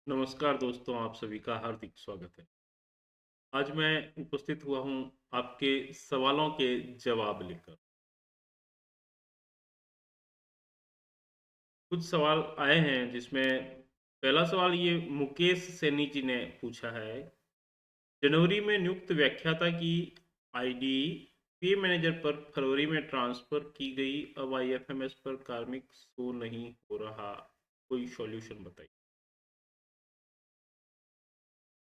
नमस्कार दोस्तों, आप सभी का हार्दिक स्वागत है। आज मैं उपस्थित हुआ हूँ आपके सवालों के जवाब लेकर। कुछ सवाल आए हैं जिसमें पहला सवाल ये मुकेश सैनी जी ने पूछा है। जनवरी में नियुक्त व्याख्याता की आईडी पे मैनेजर पर फरवरी में ट्रांसफर की गई, अब आईएफएमएस पर कार्मिक शो नहीं हो रहा, कोई सॉल्यूशन बताइए।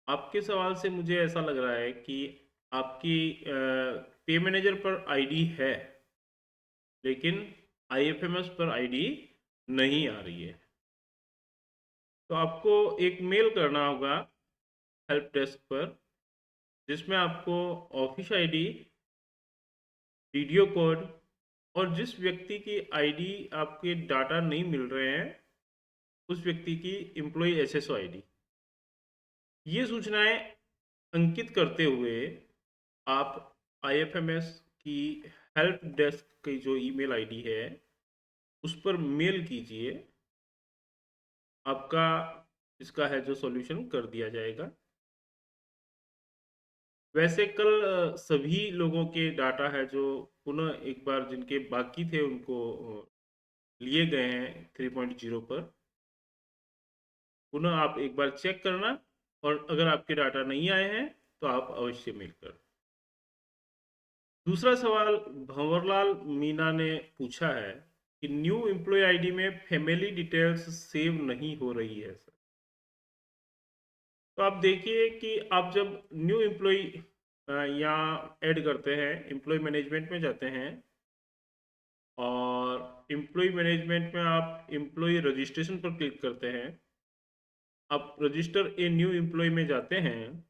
आपके सवाल से मुझे ऐसा लग रहा है कि आपकी पे मैनेजर पर आईडी है, लेकिन आईएफएमएस पर आईडी नहीं आ रही है। तो आपको एक मेल करना होगा हेल्प डेस्क पर, जिसमें आपको ऑफिस आईडी, वीडियो कोड और जिस व्यक्ति की आईडी आपके डाटा नहीं मिल रहे हैं उस व्यक्ति की एम्प्लॉय एसएसओ आईडी, ये सूचनाएं अंकित करते हुए आप आईएफएमएस की हेल्प डेस्क की जो ईमेल आईडी है उस पर मेल कीजिए। आपका इसका है जो सॉल्यूशन कर दिया जाएगा। वैसे कल सभी लोगों के डाटा है जो पुनः एक बार जिनके बाकी थे उनको लिए गए हैं 3.0 पर। पुनः आप एक बार चेक करना, और अगर आपके डाटा नहीं आए हैं तो आप अवश्य मेल कर। दूसरा सवाल भंवरलाल मीना ने पूछा है कि न्यू एम्प्लॉय आईडी में फैमिली डिटेल्स सेव नहीं हो रही है सर। तो आप देखिए कि आप जब न्यू एम्प्लॉय या ऐड करते हैं, एम्प्लॉय मैनेजमेंट में जाते हैं और एम्प्लॉय मैनेजमेंट में आप एम्प्लॉय रजिस्ट्रेशन पर क्लिक करते हैं। आप रजिस्टर ए न्यू एम्प्लॉय में जाते हैं।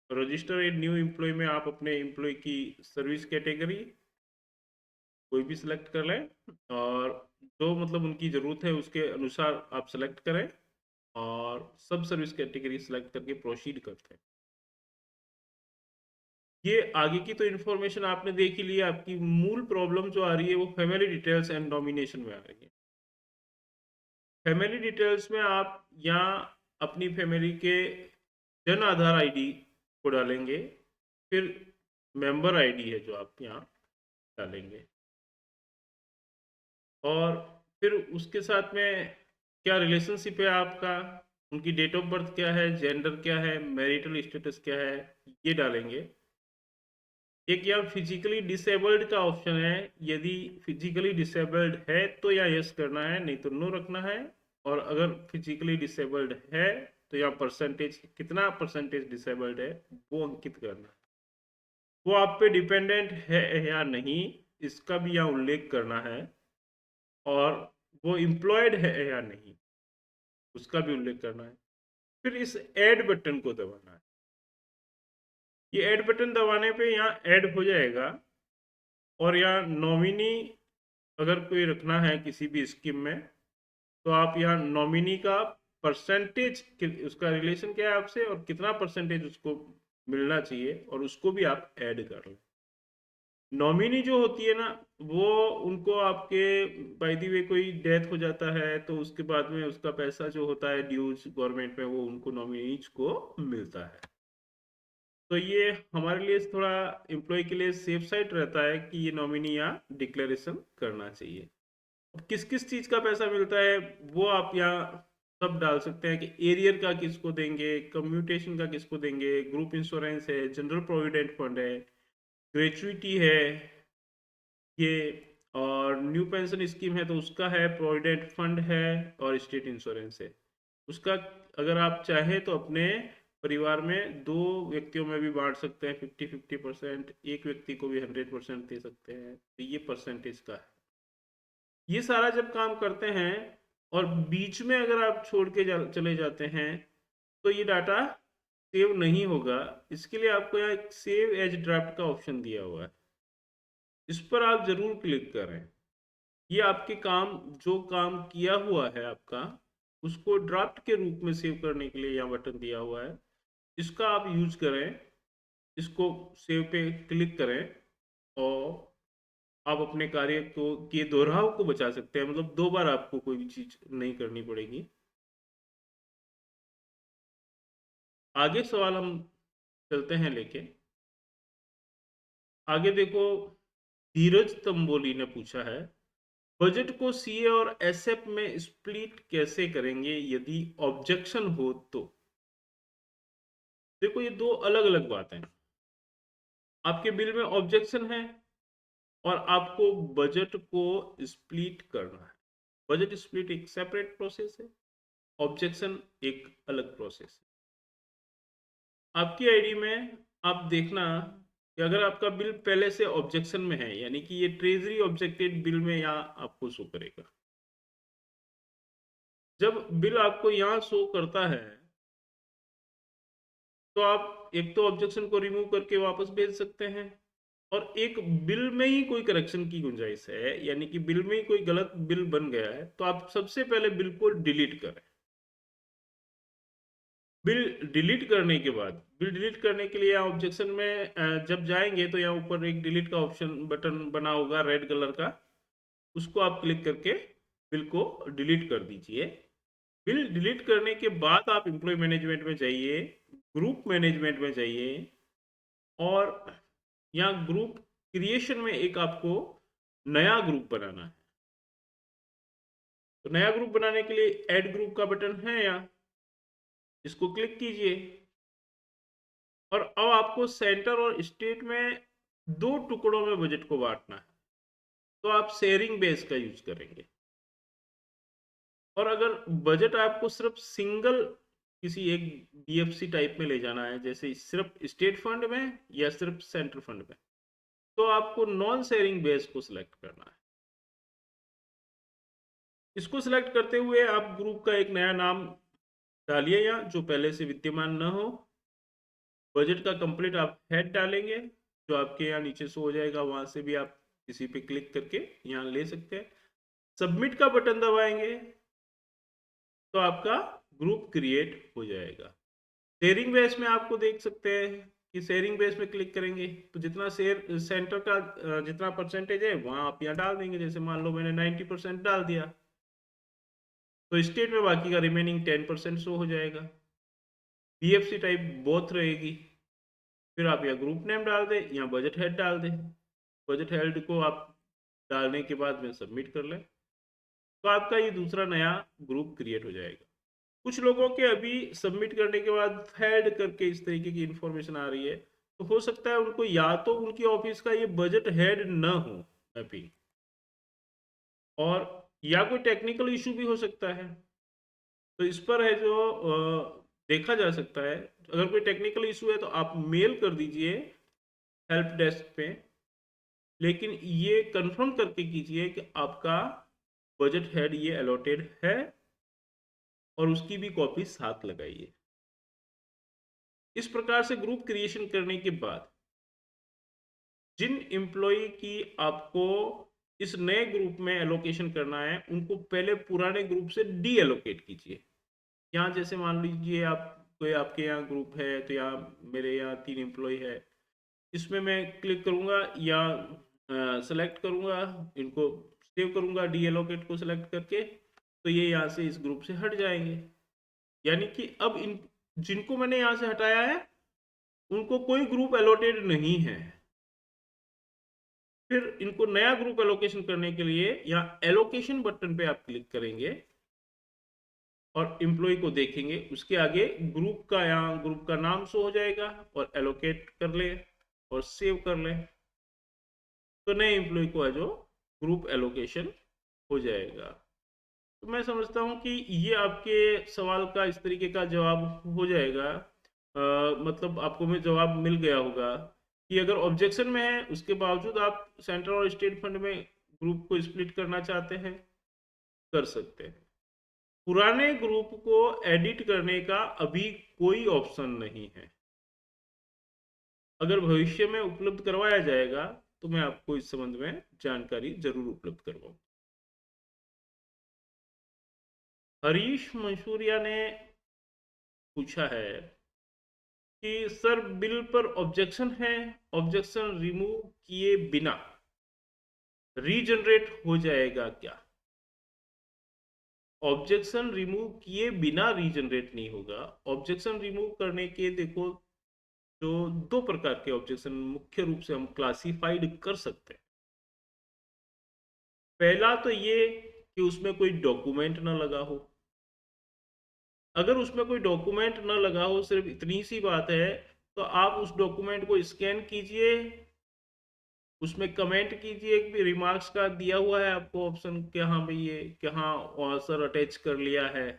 रजिस्टर ए न्यू एम्प्लॉय में आप अपने एम्प्लॉय की सर्विस कैटेगरी कोई भी सिलेक्ट कर लें, और जो मतलब उनकी ज़रूरत है उसके अनुसार आप सेलेक्ट करें, और सब सर्विस कैटेगरी सेलेक्ट करके प्रोसीड करते हैं। ये आगे की तो इन्फॉर्मेशन आपने देख ही लिया। आपकी मूल प्रॉब्लम जो आ रही है वो फैमिली डिटेल्स एंड डोमिनेशन में आ रही है। फैमिली डिटेल्स में आप यहाँ अपनी फैमिली के जन आधार आईडी को डालेंगे, फिर मेंबर आईडी है जो आप यहाँ डालेंगे, और फिर उसके साथ में क्या रिलेशनशिप है आपका, उनकी डेट ऑफ बर्थ क्या है, जेंडर क्या है, मैरिटल स्टेटस क्या है, ये डालेंगे। एक यहाँ फिजिकली डिसेबल्ड का ऑप्शन है। यदि फिजिकली डिसेबल्ड है तो यहाँ यस करना है, नहीं तो नो रखना है। और अगर फिजिकली डिसेबल्ड है तो यहाँ परसेंटेज, कितना परसेंटेज डिसेबल्ड है वो अंकित करना है। वो आप पे डिपेंडेंट है या नहीं इसका भी यहाँ उल्लेख करना है, और वो एम्प्लॉयड है या नहीं उसका भी उल्लेख करना है। फिर इस ऐड बटन को दबाना है। ये ऐड बटन दबाने पे यहाँ ऐड हो जाएगा, और यहाँ नॉमिनी अगर कोई रखना है किसी भी स्कीम में तो आप यहाँ नॉमिनी का परसेंटेज, उसका रिलेशन क्या है आपसे और कितना परसेंटेज उसको मिलना चाहिए, और उसको भी आप ऐड कर लें। नॉमिनी जो होती है ना, वो उनको आपके बाय द वे कोई डेथ हो जाता है तो उसके बाद में उसका पैसा जो होता है ड्यूज गवर्नमेंट में, वो उनको नॉमिनीज को मिलता है। तो ये हमारे लिए थोड़ा एम्प्लॉय के लिए सेफ साइड रहता है कि ये नॉमिनी यहाँ डिक्लेरेशन करना चाहिए। किस किस चीज का पैसा मिलता है वो आप यहाँ सब डाल सकते हैं कि एरियर का किसको देंगे, कम्यूटेशन का किसको देंगे, ग्रुप इंश्योरेंस है, जनरल प्रोविडेंट फंड है, ग्रेचुइटी है ये, और न्यू पेंशन स्कीम है तो उसका है, प्रोविडेंट फंड है, और स्टेट इंश्योरेंस है उसका। अगर आप चाहें तो अपने परिवार में दो व्यक्तियों में भी बांट सकते हैं, 50-50%। एक व्यक्ति को भी 100% दे सकते हैं, तो ये परसेंटेज का है। ये सारा जब काम करते हैं और बीच में अगर आप छोड़ के चले जाते हैं तो ये डाटा सेव नहीं होगा। इसके लिए आपको यहाँ एक सेव एज ड्राफ्ट का ऑप्शन दिया हुआ है, इस पर आप जरूर क्लिक करें। ये आपके काम, जो काम किया हुआ है आपका, उसको ड्राफ्ट के रूप में सेव करने के लिए यहाँ बटन दिया हुआ है। इसका आप यूज करें, इसको सेव पे क्लिक करें, और आप अपने कार्य को के दोहराव को बचा सकते हैं। मतलब दो बार आपको कोई भी चीज नहीं करनी पड़ेगी। आगे सवाल हम चलते हैं लेके। आगे देखो, धीरज तंबोली ने पूछा है, बजट को सीए और एसएफ में स्प्लिट कैसे करेंगे यदि ऑब्जेक्शन हो तो। देखो ये दो अलग अलग बातें हैं। आपके बिल में ऑब्जेक्शन है और आपको बजट को स्प्लिट करना है। बजट स्प्लिट एक सेपरेट प्रोसेस है, ऑब्जेक्शन एक अलग प्रोसेस है। आपकी आईडी में आप देखना कि अगर आपका बिल पहले से ऑब्जेक्शन में है, यानी कि ये ट्रेजरी ऑब्जेक्टेड बिल में यहाँ आपको शो करेगा। जब बिल आपको यहाँ शो करता है तो आप एक तो ऑब्जेक्शन को रिमूव करके वापस भेज सकते हैं, और एक बिल में ही कोई करेक्शन की गुंजाइश है, यानी कि बिल में ही कोई गलत बिल बन गया है, तो आप सबसे पहले बिल को डिलीट करें। बिल डिलीट करने के बाद, बिल डिलीट करने के लिए यहाँ ऑब्जेक्शन में जब जाएंगे तो यहाँ ऊपर एक डिलीट का ऑप्शन बटन बना होगा रेड कलर का, उसको आप क्लिक करके बिल को डिलीट कर दीजिए। बिल डिलीट करने के बाद आप एम्प्लॉय मैनेजमेंट में जाइए, ग्रुप मैनेजमेंट में जाइए, और यहाँ ग्रुप क्रिएशन में एक आपको नया ग्रुप बनाना है। तो नया ग्रुप बनाने के लिए ऐड ग्रुप का बटन है यहाँ, इसको क्लिक कीजिए, और अब आपको सेंटर और स्टेट में दो टुकड़ों में बजट को बांटना है। तो आप शेयरिंग बेस का यूज करेंगे, और अगर बजट आपको सिर्फ सिंगल किसी एक बीएफसी टाइप में ले जाना है, जैसे सिर्फ स्टेट फंड में या सिर्फ सेंट्रल फंड में, तो आपको नॉन शेयरिंग बेस को सिलेक्ट करना है। इसको सिलेक्ट करते हुए आप ग्रुप का एक नया नाम डालिए यहाँ, जो पहले से विद्यमान न हो। बजट का कंप्लीट आप हेड डालेंगे, जो आपके यहाँ नीचे शो हो जाएगा, वहां से भी आप किसी पे क्लिक करके यहाँ ले सकते हैं। सबमिट का बटन दबाएंगे तो आपका ग्रुप क्रिएट हो जाएगा। शेयरिंग बेस में आपको देख सकते हैं कि शेयरिंग बेस में क्लिक करेंगे तो जितना शेयर सेंटर का जितना परसेंटेज है वहां आप यहाँ डाल देंगे। जैसे मान लो मैंने 90% डाल दिया, तो स्टेट में बाकी का रिमेनिंग 10% शो हो जाएगा। बीएफसी टाइप बोथ रहेगी। फिर आप यहाँ ग्रुप नेम डाल दें, यहाँ बजट हेड डाल दें। बजट हेड को आप डालने के बाद में सबमिट कर लें, तो आपका ये दूसरा नया ग्रुप क्रिएट हो जाएगा। कुछ लोगों के अभी सबमिट करने के बाद हेड करके इस तरीके की इंफॉर्मेशन आ रही है, तो हो सकता है उनको या तो उनकी ऑफिस का ये बजट हेड न हो मैपिंग, और या कोई टेक्निकल इशू भी हो सकता है। तो इस पर है जो देखा जा सकता है। अगर कोई टेक्निकल इशू है तो आप मेल कर दीजिए हेल्प डेस्क पे, लेकिन ये कंफर्म करके कीजिए कि आपका बजट हेड ये अलॉटेड है, और उसकी भी कॉपी साथ लगाइए। इस प्रकार से ग्रुप क्रिएशन करने के बाद जिन एम्प्लॉय की आपको इस नए ग्रुप में एलोकेशन करना है, उनको पहले पुराने ग्रुप से डी एलोकेट कीजिए। यहाँ जैसे मान लीजिए आप कोई आपके यहाँ ग्रुप है, तो यहाँ मेरे यहाँ 3 एम्प्लॉय है, इसमें मैं क्लिक करूँगा या सेलेक्ट करूँगा, इनको सेव करूँगा डी एलोकेट को सिलेक्ट करके, तो ये यहाँ से इस ग्रुप से हट जाएंगे। यानी कि अब इन जिनको मैंने यहाँ से हटाया है उनको कोई ग्रुप एलोटेड नहीं है। फिर इनको नया ग्रुप एलोकेशन करने के लिए यहाँ एलोकेशन बटन पे आप क्लिक करेंगे और एम्प्लॉय को देखेंगे, उसके आगे ग्रुप का यहाँ ग्रुप का नाम शो हो जाएगा, और एलोकेट कर ले और सेव कर ले, तो नए एम्प्लॉय को है जो ग्रुप एलोकेशन हो जाएगा। तो मैं समझता हूँ कि ये आपके सवाल का इस तरीके का जवाब हो जाएगा। मतलब आपको में जवाब मिल गया होगा कि अगर ऑब्जेक्शन में है उसके बावजूद आप सेंट्रल और स्टेट फंड में ग्रुप को स्प्लिट करना चाहते हैं, कर सकते हैं। पुराने ग्रुप को एडिट करने का अभी कोई ऑप्शन नहीं है। अगर भविष्य में उपलब्ध करवाया जाएगा तो मैं आपको इस संबंध में जानकारी जरूर उपलब्ध करवाऊंगा। हरीश मंसूरिया ने पूछा है कि सर बिल पर ऑब्जेक्शन है, ऑब्जेक्शन रिमूव किए बिना रीजनरेट हो जाएगा क्या। ऑब्जेक्शन रिमूव किए बिना रीजनरेट नहीं होगा। ऑब्जेक्शन रिमूव करने के देखो जो दो प्रकार के ऑब्जेक्शन मुख्य रूप से हम क्लासिफाइड कर सकते हैं। पहला तो ये कि उसमें कोई डॉक्यूमेंट ना लगा हो। अगर उसमें कोई डॉक्यूमेंट ना लगा हो, सिर्फ इतनी सी बात है, तो आप उस डॉक्यूमेंट को स्कैन कीजिए, उसमें कमेंट कीजिए कि रिमार्क्स का दिया हुआ है आपको ऑप्शन कि हाँ भाई ये कि हाँ आंसर अटैच कर लिया है,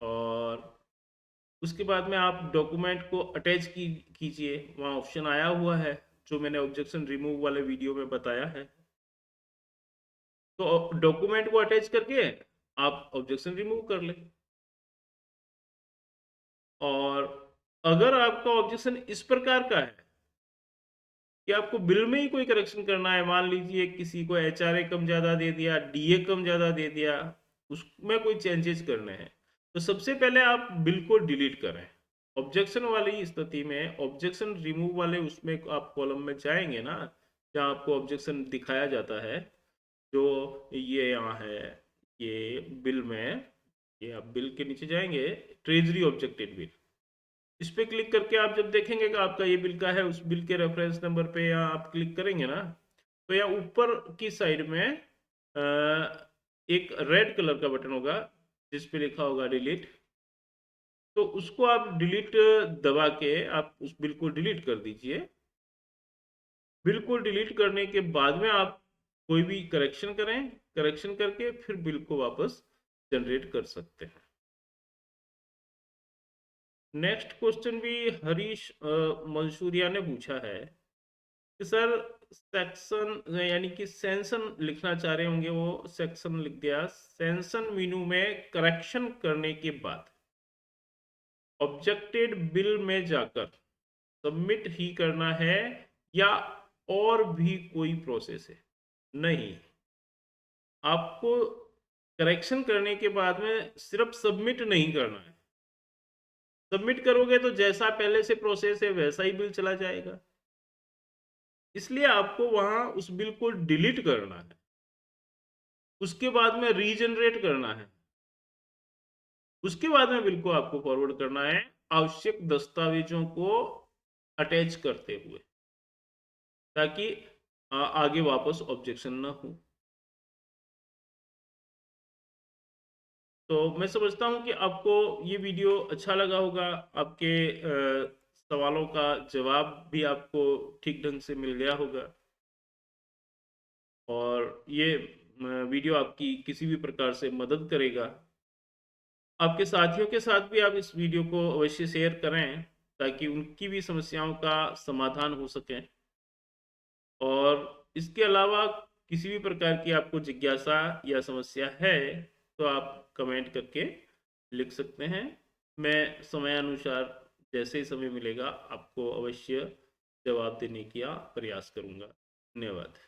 और उसके बाद में आप डॉक्यूमेंट को अटैच कीजिए, वहाँ ऑप्शन आया हुआ है जो मैंने ऑब्जेक्शन रिमूव वाले वीडियो में बताया है। तो डॉक्यूमेंट को अटैच करके आप ऑब्जेक्शन रिमूव कर लें। और अगर आपका ऑब्जेक्शन इस प्रकार का है कि आपको बिल में ही कोई करेक्शन करना है, मान लीजिए किसी को एचआरए कम ज़्यादा दे दिया, डीए कम ज़्यादा दे दिया, उसमें कोई चेंजेस करने हैं, तो सबसे पहले आप बिल को डिलीट करें। ऑब्जेक्शन वाली स्थिति में ऑब्जेक्शन रिमूव वाले उसमें आप कॉलम में जाएंगे ना, जहाँ आपको ऑब्जेक्शन दिखाया जाता है, जो ये यहाँ है, ये बिल में, ये आप बिल के नीचे जाएंगे, ट्रेजरी ऑब्जेक्टेड बिल, इस पे क्लिक करके आप जब देखेंगे कि आपका ये बिल का है, उस बिल के रेफरेंस नंबर पे यहाँ आप क्लिक करेंगे ना, तो यहाँ ऊपर की साइड में एक रेड कलर का बटन होगा जिस पे लिखा होगा डिलीट। तो उसको आप डिलीट दबा के आप उस बिल को डिलीट कर दीजिए। बिल को डिलीट करने के बाद में आप कोई भी करेक्शन करें, करेक्शन करके फिर बिल को वापस जनरेट कर सकते हैं। नेक्स्ट क्वेश्चन भी हरीश मंसूरिया ने पूछा है कि सर सेक्शन यानी कि सेंसन लिखना चाह रहे होंगे, वो सेक्शन लिख दिया, सेंसन मीनू में करेक्शन करने के बाद ऑब्जेक्टेड बिल में जाकर सबमिट ही करना है या और भी कोई प्रोसेस है? नहीं, आपको करेक्शन करने के बाद में सिर्फ सबमिट नहीं करना है। सबमिट करोगे तो जैसा पहले से प्रोसेस है वैसा ही बिल चला जाएगा, इसलिए आपको वहां उस बिल को डिलीट करना है, उसके बाद में रीजनरेट करना है, उसके बाद में बिल को आपको फॉरवर्ड करना है आवश्यक दस्तावेजों को अटैच करते हुए, ताकि आगे वापस ऑब्जेक्शन ना हो। तो मैं समझता हूं कि आपको ये वीडियो अच्छा लगा होगा, आपके सवालों का जवाब भी आपको ठीक ढंग से मिल गया होगा, और ये वीडियो आपकी किसी भी प्रकार से मदद करेगा। आपके साथियों के साथ भी आप इस वीडियो को अवश्य शेयर करें ताकि उनकी भी समस्याओं का समाधान हो सके। और इसके अलावा किसी भी प्रकार की आपको जिज्ञासा या समस्या है तो आप कमेंट करके लिख सकते हैं। मैं समयानुसार जैसे ही समय मिलेगा आपको अवश्य जवाब देने का प्रयास करूंगा। धन्यवाद।